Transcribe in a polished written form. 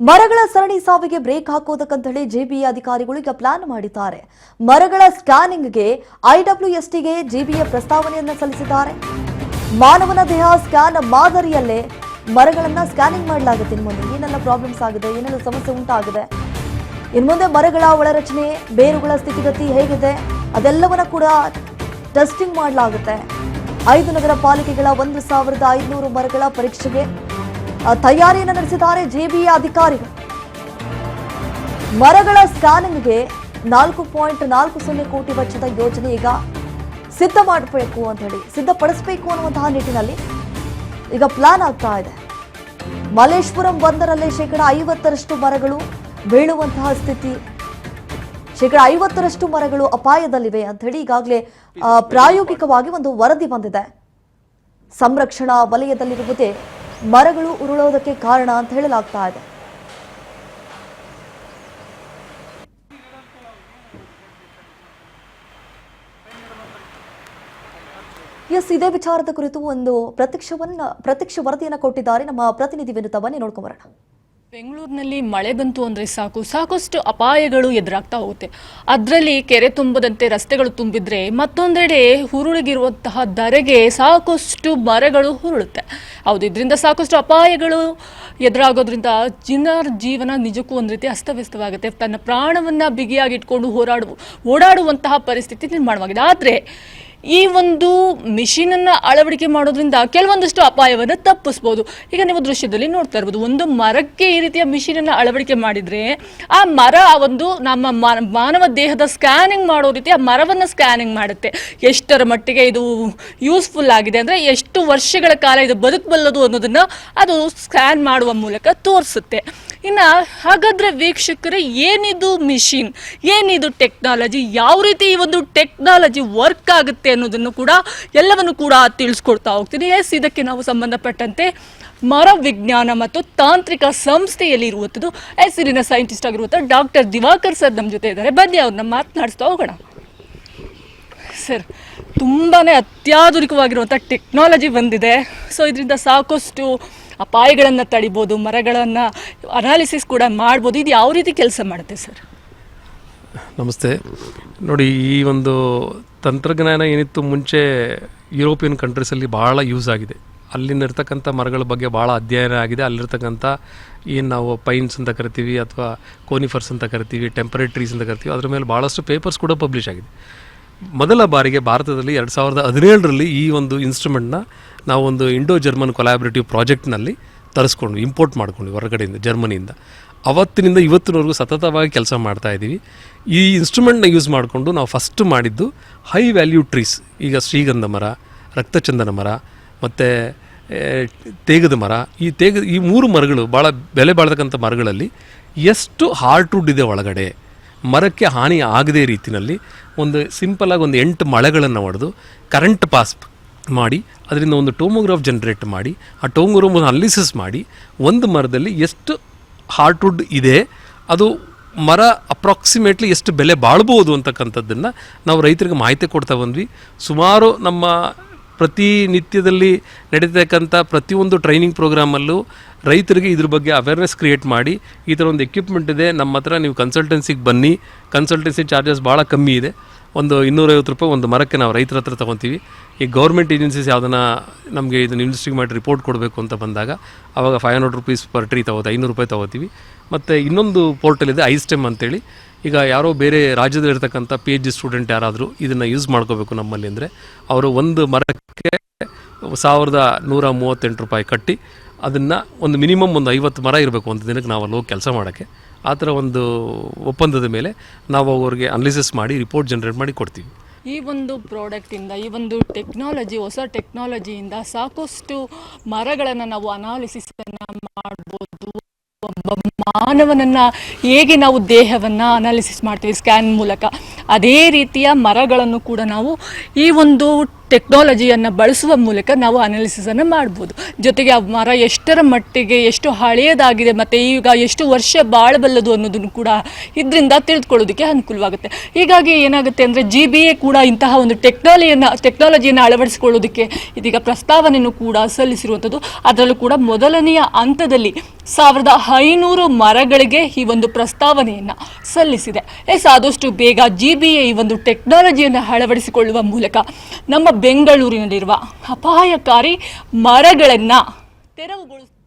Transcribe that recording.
ಮರಗಳ ಸರಣಿ ಸಾವಿಗೆ ಬ್ರೇಕ್ ಹಾಕೋದಕ್ಕಂತ ಹೇಳಿ ಜೆಬಿಎ ಅಧಿಕಾರಿಗಳು ಈಗ ಪ್ಲಾನ್ ಮಾಡಿದ್ದಾರೆ. ಮರಗಳ ಸ್ಕ್ಯಾನಿಂಗ್ಗೆ ಐಡಬ್ಲ್ಯೂಎಸ್ಟಿಗೆ ಜೆಬಿಎ ಪ್ರಸ್ತಾವನೆಯನ್ನ ಸಲ್ಲಿಸಿದ್ದಾರೆ. ಮಾನವನ ದೇಹ ಸ್ಕ್ಯಾನ್ ಮಾದರಿಯಲ್ಲೇ ಮರಗಳನ್ನ ಸ್ಕ್ಯಾನಿಂಗ್ ಮಾಡಲಾಗುತ್ತೆ. ಇನ್ಮುಂದೆ ಏನೆಲ್ಲ ಪ್ರಾಬ್ಲಮ್ಸ್ ಆಗಿದೆ, ಏನೆಲ್ಲ ಸಮಸ್ಯೆ ಉಂಟಾಗಿದೆ, ಇನ್ಮುಂದೆ ಮರಗಳ ಒಳರಚನೆ, ಬೇರುಗಳ ಸ್ಥಿತಿಗತಿ ಹೇಗಿದೆ ಅದೆಲ್ಲವನ್ನ ಕೂಡ ಟೆಸ್ಟಿಂಗ್ ಮಾಡಲಾಗುತ್ತೆ. 5 ನಗರ ಪಾಲಿಕೆಗಳ 1500 ಮರಗಳ ಪರೀಕ್ಷೆಗೆ ತಯಾರಿಯನ್ನು ನಡೆಸಿದ್ದಾರೆ ಜೆಬಿಎ ಅಧಿಕಾರಿಗಳು. ಮರಗಳ ಸ್ಕ್ಯಾನಿಂಗ್ಗೆ 4.40 ಕೋಟಿ ವೆಚ್ಚದ ಯೋಜನೆ ಈಗ ಸಿದ್ಧ ಮಾಡಬೇಕು ಅಂತ ಹೇಳಿ ಸಿದ್ಧಪಡಿಸಬೇಕು ಅನ್ನುವಂತಹ ನಿಟ್ಟಿನಲ್ಲಿ ಈಗ ಪ್ಲಾನ್ ಆಗ್ತಾ ಇದೆ. ಮಲ್ಲೇಶ್ವರಂ ಬಂದರಲ್ಲೇ 50% ಮರಗಳು ಬೀಳುವಂತಹ ಸ್ಥಿತಿ, 50% ಮರಗಳು ಅಪಾಯದಲ್ಲಿವೆ ಅಂತ ಹೇಳಿ ಈಗಾಗಲೇ ಪ್ರಾಯೋಗಿಕವಾಗಿ ಒಂದು ವರದಿ ಬಂದಿದೆ. ಸಂರಕ್ಷಣಾ ವಲಯದಲ್ಲಿರುವುದೇ ಮರಗಳು ಉರುಳೋದಕ್ಕೆ ಕಾರಣ ಅಂತ ಹೇಳಲಾಗ್ತಾ ಇದೆ. ಇದೇ ವಿಚಾರದ ಕುರಿತು ಒಂದು ಪ್ರತ್ಯಕ್ಷ ವರದಿಯನ್ನು ಕೊಟ್ಟಿದ್ದಾರೆ ನಮ್ಮ ಪ್ರತಿನಿಧಿ ವಿನುತಾ. ಬನ್ನಿ ನೋಡ್ಕೊಂಡು ಬರೋಣ. ಬೆಂಗಳೂರಿನಲ್ಲಿ ಮಳೆ ಬಂತು ಅಂದರೆ ಸಾಕಷ್ಟು ಅಪಾಯಗಳು ಎದುರಾಗ್ತಾ ಹೋಗುತ್ತೆ. ಅದರಲ್ಲಿ ಕೆರೆ ತುಂಬದಂತೆ ರಸ್ತೆಗಳು ತುಂಬಿದ್ರೆ ಮತ್ತೊಂದೆಡೆ ಹುರುಳಿಗಿರುವಂತಹ ಧರೆಗೆ ಸಾಕಷ್ಟು ಮರಗಳು ಹುರುಳುತ್ತೆ. ಹೌದು, ಇದರಿಂದ ಸಾಕಷ್ಟು ಅಪಾಯಗಳು ಎದುರಾಗೋದ್ರಿಂದ ಜನರ ಜೀವನ ನಿಜಕ್ಕೂ ಒಂದು ರೀತಿ ಅಸ್ತವ್ಯಸ್ತವಾಗುತ್ತೆ. ತನ್ನ ಪ್ರಾಣವನ್ನು ಬಿಗಿಯಾಗಿಟ್ಕೊಂಡು ಓಡಾಡುವಂತಹ ಪರಿಸ್ಥಿತಿ ನಿರ್ಮಾಣವಾಗಿದೆ. ಆದರೆ ಈ ಒಂದು ಮಿಷಿನನ್ನು ಅಳವಡಿಕೆ ಮಾಡೋದ್ರಿಂದ ಕೆಲವೊಂದಷ್ಟು ಅಪಾಯವನ್ನು ತಪ್ಪಿಸ್ಬೋದು. ಈಗ ನೀವು ದೃಶ್ಯದಲ್ಲಿ ನೋಡ್ತಾ ಇರ್ಬೋದು, ಒಂದು ಮರಕ್ಕೆ ಈ ರೀತಿಯ ಮಿಷಿನನ್ನು ಅಳವಡಿಕೆ ಮಾಡಿದರೆ ಆ ಮರ ಒಂದು ನಮ್ಮ ಮಾನವ ದೇಹದ ಸ್ಕ್ಯಾನಿಂಗ್ ಮಾಡೋ ರೀತಿ ಆ ಮರವನ್ನು ಸ್ಕ್ಯಾನಿಂಗ್ ಮಾಡುತ್ತೆ. ಎಷ್ಟರ ಮಟ್ಟಿಗೆ ಇದು ಯೂಸ್ಫುಲ್ ಆಗಿದೆ ಅಂದರೆ ಎಷ್ಟು ವರ್ಷಗಳ ಕಾಲ ಇದು ಬದುಕಬಲ್ಲದು ಅನ್ನೋದನ್ನು ಅದು ಸ್ಕ್ಯಾನ್ ಮಾಡುವ ಮೂಲಕ ತೋರಿಸುತ್ತೆ. ಇನ್ನು ಹಾಗಾದರೆ ವೀಕ್ಷಕರೇ, ಏನಿದು ಮಿಷಿನ್, ಏನಿದು ಟೆಕ್ನಾಲಜಿ, ಯಾವ ರೀತಿ ಈ ಒಂದು ಟೆಕ್ನಾಲಜಿ ವರ್ಕ್ ಆಗುತ್ತೆ ಅನ್ನೋದನ್ನು ಕೂಡ ಎಲ್ಲವನ್ನು ಕೂಡ ತಿಳಿಸ್ಕೊಡ್ತಾ ಹೋಗ್ತೀನಿ. ಇದಕ್ಕೆ ನಾವು ಸಂಬಂಧಪಟ್ಟಂತೆ ಮರ ವಿಜ್ಞಾನ ಮತ್ತು ತಾಂತ್ರಿಕ ಸಂಸ್ಥೆಯಲ್ಲಿ ಇರುವಂಥದ್ದು ಇಲ್ಲಿನ ಸೈಂಟಿಸ್ಟ್ ಆಗಿರುವಂಥ ಡಾಕ್ಟರ್ ದಿವಾಕರ್ ಸರ್ ನಮ್ಮ ಜೊತೆ ಇದ್ದಾರೆ. ಬನ್ನಿ ಅವ್ರನ್ನ ಮಾತನಾಡಿಸ್ತಾ ಹೋಗೋಣ. ಸರ್, ತುಂಬಾ ಅತ್ಯಾಧುನಿಕವಾಗಿರುವಂಥ ಟೆಕ್ನಾಲಜಿ ಬಂದಿದೆ. ಸೊ ಇದರಿಂದ ಸಾಕಷ್ಟು ಅಪಾಯಗಳನ್ನು ತಡಿಬೋದು, ಮರಗಳನ್ನು ಅನಾಲಿಸಿಸ್ ಕೂಡ ಮಾಡ್ಬೋದು. ಇದು ಯಾವ ರೀತಿ ಕೆಲಸ ಮಾಡುತ್ತೆ ಸರ್? ನಮಸ್ತೆ. ನೋಡಿ, ಈ ಒಂದು ತಂತ್ರಜ್ಞಾನ ಏನಿತ್ತು ಮುಂಚೆ ಯುರೋಪಿಯನ್ ಕಂಟ್ರೀಸಲ್ಲಿ ಭಾಳ ಯೂಸ್ ಆಗಿದೆ. ಅಲ್ಲಿನಿರ್ತಕ್ಕಂಥ ಮರಗಳ ಬಗ್ಗೆ ಭಾಳ ಅಧ್ಯಯನ ಆಗಿದೆ. ಅಲ್ಲಿರ್ತಕ್ಕಂಥ ಏನು ನಾವು ಪೈನ್ಸ್ ಅಂತ ಕರಿತೀವಿ ಅಥವಾ ಕೋನಿಫರ್ಸ್ ಅಂತ ಕರಿತೀವಿ, ಟೆಂಪರೇಟ್ ಟ್ರೀಸ್ ಅಂತ ಕರಿತೀವಿ, ಅದ್ರ ಮೇಲೆ ಭಾಳಷ್ಟು ಪೇಪರ್ಸ್ ಕೂಡ ಪಬ್ಲಿಷ್ ಆಗಿದೆ. ಮೊದಲ ಬಾರಿಗೆ ಭಾರತದಲ್ಲಿ 2017ರಲ್ಲಿ ಈ ಒಂದು ಇನ್ಸ್ಟ್ರೂಮೆಂಟ್ನ ನಾವು ಒಂದು ಇಂಡೋ ಜರ್ಮನ್ ಕೊಲಾಬ್ರೇಟಿವ್ ಪ್ರಾಜೆಕ್ಟ್ನಲ್ಲಿ ತರಿಸ್ಕೊಂಡು ಇಂಪೋರ್ಟ್ ಮಾಡ್ಕೊಂಡು ಹೊರಗಡೆಯಿಂದ ಜರ್ಮನಿಯಿಂದ ಅವತ್ತಿನಿಂದ ಇವತ್ತಿನವರೆಗೂ ಸತತವಾಗಿ ಕೆಲಸ ಮಾಡ್ತಾ ಇದ್ದೀವಿ. ಈ ಇನ್ಸ್ಟ್ರೂಮೆಂಟ್ನ ಯೂಸ್ ಮಾಡಿಕೊಂಡು ನಾವು ಫಸ್ಟ್ ಮಾಡಿದ್ದು ಹೈ ವ್ಯಾಲ್ಯೂ ಟ್ರೀಸ್. ಈಗ ಶ್ರೀಗಂಧ ಮರ, ರಕ್ತಚಂದನ ಮರ ಮತ್ತು ತೇಗದ ಮರ, ಈ 3 ಮರಗಳು ಭಾಳ ಬೆಲೆ ಬಾಳ್ತಕ್ಕಂಥ ಮರಗಳಲ್ಲಿ ಎಷ್ಟು ಹಾರ್ಟ್ವುಡ್ ಇದೆ ಒಳಗಡೆ, ಮರಕ್ಕೆ ಹಾನಿ ಆಗದೇ ರೀತಿಯಲ್ಲಿ ಒಂದು ಸಿಂಪಲಾಗಿ ಒಂದು 8 ಮಳೆಗಳನ್ನು ಹೊಡೆದು ಕರೆಂಟ್ ಪಾಸ್ ಮಾಡಿ ಅದರಿಂದ ಒಂದು ಟೋಮೋಗ್ರಾಫ್ ಜನ್ರೇಟ್ ಮಾಡಿ ಆ ಟೋಮೋಗ್ರಾಫ್ ಅನಾಲಿಸಿಸ್ ಮಾಡಿ ಒಂದು ಮರದಲ್ಲಿ ಎಷ್ಟು ಹಾರ್ಟ್ವುಡ್ ಇದೆ, ಅದು ಮರ ಅಪ್ರಾಕ್ಸಿಮೇಟ್ಲಿ ಎಷ್ಟು ಬೆಲೆ ಬಾಳ್ಬೋದು ಅಂತಕ್ಕಂಥದ್ದನ್ನು ನಾವು ರೈತರಿಗೆ ಮಾಹಿತಿ ಕೊಡ್ತಾ ಬಂದ್ವಿ. ಸುಮಾರು ನಮ್ಮ ಪ್ರತಿನಿತ್ಯದಲ್ಲಿ ನಡೀತಕ್ಕಂಥ ಪ್ರತಿಯೊಂದು ಟ್ರೈನಿಂಗ್ ಪ್ರೋಗ್ರಾಮಲ್ಲೂ ರೈತರಿಗೆ ಇದ್ರ ಬಗ್ಗೆ ಅವೇರ್ನೆಸ್ ಕ್ರಿಯೇಟ್ ಮಾಡಿ, ಈ ಥರ ಒಂದು ಎಕ್ವಿಪ್ಮೆಂಟ್ ಇದೆ ನಮ್ಮ ಹತ್ರ, ನೀವು ಕನ್ಸಲ್ಟೆನ್ಸಿಗೆ ಬನ್ನಿ, ಕನ್ಸಲ್ಟೆನ್ಸಿ ಚಾರ್ಜಸ್ ಭಾಳ ಕಮ್ಮಿ ಇದೆ, ಒಂದು 250 ರೂಪಾಯಿ ಒಂದು ಮರಕ್ಕೆ ನಾವು ರೈತರ ಹತ್ರ ತೊಗೊತೀವಿ. ಈ ಗೌರ್ಮೆಂಟ್ ಏಜೆನ್ಸೀಸ್ ಯಾವುದನ್ನ ನಮಗೆ ಇದನ್ನು ಇನ್ವೆಸ್ಟಿಂಗ್ ಮಾಡಿ ರಿಪೋರ್ಟ್ ಕೊಡಬೇಕು ಅಂತ ಬಂದಾಗ ಆವಾಗ 500 ರೂಪೀಸ್ ಪರ್ ಟ್ರೀ ತೊಗೋದು, 500 ರೂಪಾಯಿ ತೊಗೋತೀವಿ. ಮತ್ತು ಇನ್ನೊಂದು ಪೋರ್ಟಲ್ ಇದೆ ಐಸ್ಟೆಮ್ ಅಂತೇಳಿ. ಈಗ ಯಾರೋ ಬೇರೆ ರಾಜ್ಯದಲ್ಲಿರ್ತಕ್ಕಂಥ PhD ಸ್ಟೂಡೆಂಟ್ ಯಾರಾದರೂ ಇದನ್ನು ಯೂಸ್ ಮಾಡ್ಕೋಬೇಕು ನಮ್ಮಲ್ಲಿ ಅಂದರೆ ಅವರು ಒಂದು ಮರಕ್ಕೆ 1138 ರೂಪಾಯಿ ಕಟ್ಟಿ ಅದನ್ನು ಒಂದು ಮಿನಿಮಮ್ ಒಂದು 50 ಮರ ಇರಬೇಕು ಒಂದು ದಿನಕ್ಕೆ ನಾವು ಅಲ್ಲಿ ಹೋಗಿ ಕೆಲಸ ಮಾಡೋಕ್ಕೆ. ಆ ಥರ ಒಂದು ಒಪ್ಪಂದದ ಮೇಲೆ ನಾವು ಅವ್ರಿಗೆ ಅನಾಲಿಸಿಸ್ ಮಾಡಿ ರಿಪೋರ್ಟ್ ಜನ್ರೇಟ್ ಮಾಡಿ ಕೊಡ್ತೀವಿ. ಈ ಒಂದು ಪ್ರಾಡಕ್ಟಿಂದ, ಈ ಒಂದು ಟೆಕ್ನಾಲಜಿ, ಹೊಸ ಟೆಕ್ನಾಲಜಿಯಿಂದ ಸಾಕಷ್ಟು ಮರಗಳನ್ನು ನಾವು ಅನಾಲಿಸಿಸನ್ನು ಮಾಡ್ಬೋದು. ಒಬ್ಬ ಮಾನವನನ್ನು ಹೇಗೆ ನಾವು ದೇಹವನ್ನು ಅನಾಲಿಸಿಸ್ ಮಾಡ್ತೀವಿ ಸ್ಕ್ಯಾನ್ ಮೂಲಕ, ಅದೇ ರೀತಿಯ ಮರಗಳನ್ನು ಕೂಡ ನಾವು ಈ ಒಂದು ಟೆಕ್ನಾಲಜಿಯನ್ನು ಬಳಸುವ ಮೂಲಕ ನಾವು ಅನಾಲಿಸಿಸನ್ನು ಮಾಡ್ಬೋದು. ಜೊತೆಗೆ ಆ ಮರ ಎಷ್ಟರ ಮಟ್ಟಿಗೆ ಎಷ್ಟು ಹಳೆಯದಾಗಿದೆ ಮತ್ತು ಈಗ ಎಷ್ಟು ವರ್ಷ ಬಾಳಬಲ್ಲದು ಅನ್ನೋದನ್ನು ಕೂಡ ಇದರಿಂದ ತಿಳಿದುಕೊಳ್ಳೋದಕ್ಕೆ ಅನುಕೂಲವಾಗುತ್ತೆ. ಹೀಗಾಗಿ ಏನಾಗುತ್ತೆ ಅಂದರೆ GBA ಕೂಡ ಇಂತಹ ಒಂದು ಟೆಕ್ನಾಲಜಿಯನ್ನು ಅಳವಡಿಸಿಕೊಳ್ಳೋದಕ್ಕೆ ಇದೀಗ ಪ್ರಸ್ತಾವನೆಯನ್ನು ಕೂಡ ಸಲ್ಲಿಸಿರುವಂಥದ್ದು. ಅದರಲ್ಲೂ ಕೂಡ ಮೊದಲನೆಯ ಹಂತದಲ್ಲಿ 1500 ಮರಗಳಿಗೆ ಈ ಒಂದು ಪ್ರಸ್ತಾವನೆಯನ್ನು ಸಲ್ಲಿಸಿದೆ. ಆದಷ್ಟು ಬೇಗ GBA ಈ ಒಂದು ಟೆಕ್ನಾಲಜಿಯನ್ನು ಅಳವಡಿಸಿಕೊಳ್ಳುವ ಮೂಲಕ ನಮ್ಮ ಬೆಂಗಳೂರಿನಲ್ಲಿರುವ ಅಪಾಯಕಾರಿ ಮರಗಳನ್ನು ತೆರವುಗೊಳಿಸ